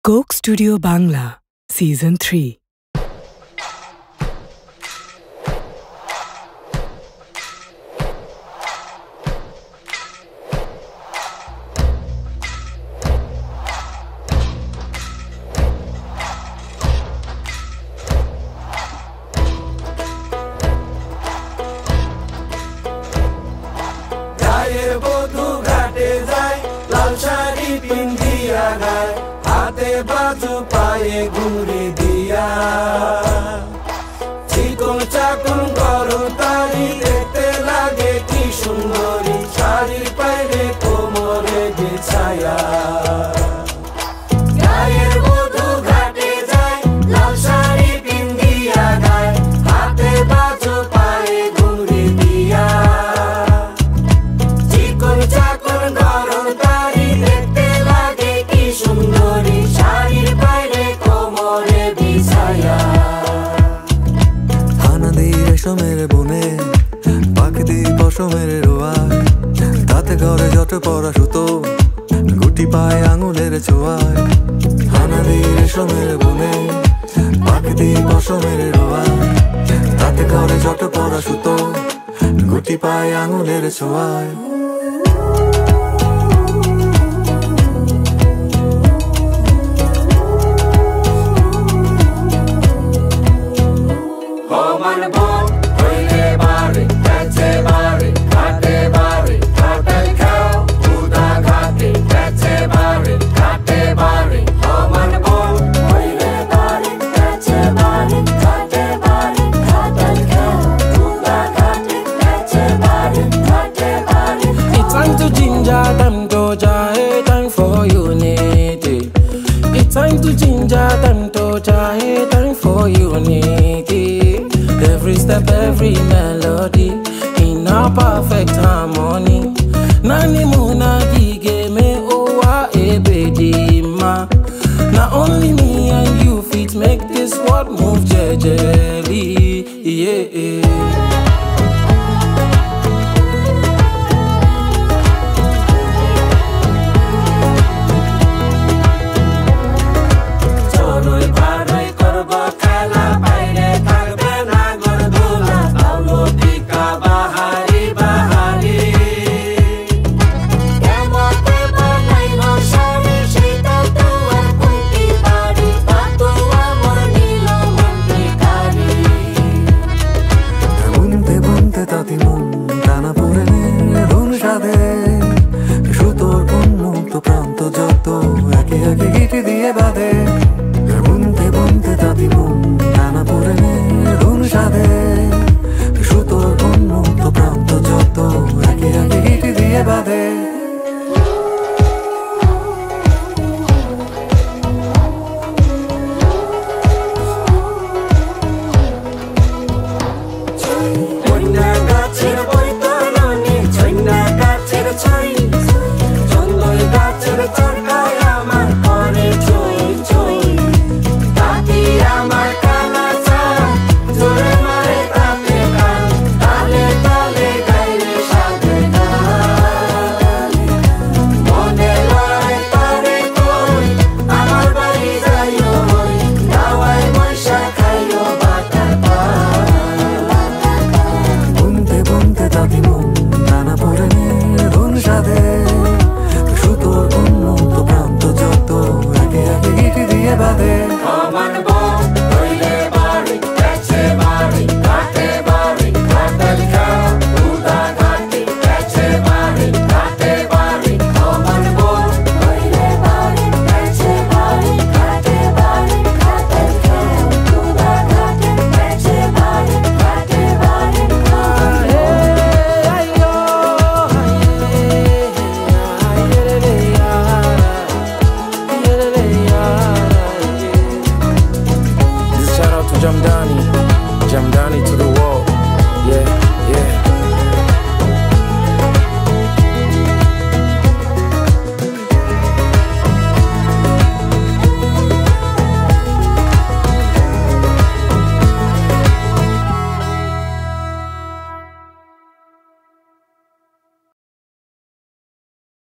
Coke Studio Bangla Season 3. बाजू पाए घुरी दिया चिकन चाकन गरम तारी देखते लागे की सुंदरी शाड़ी पहने कोमरे बिछाया गायेर बधू घाटे जाए लाल शाड़ी पिंदिया गाए हाथे बाजू पाए घुरी दिया चिकन चाकन गरम तारी देखते लागे की सुंदरी মেরে বনে পাখি পশমের রোয়ায় তাতে ঘরে যত পড়া সুতো গুটি পায় আঙুলের ছোঁয়ায় হানাদি রেশমের বনে পাখি পশমের রোয়ায় তাতে ঘরে যত পড়া সুতো গুটি পায় আঙুলের ছোঁয়ায় Time for unity. It's time to ginger them to jahe, time for unity. Every step, every melody in a perfect harmony. Nani muna gige me owa ebedi ma. Not only me and you fit make this world move jejely. Yeah. বুনতে বুনতে তাতি মন টানা পড়ে রুন সাধে সুতোর উন্মুক্ত প্রান্ত যত একে একে গিটি দিয়ে বাঁধে সুতোর উন্মুক্ত প্রান্ত যত একে একে গিটি দিয়ে বাঁধে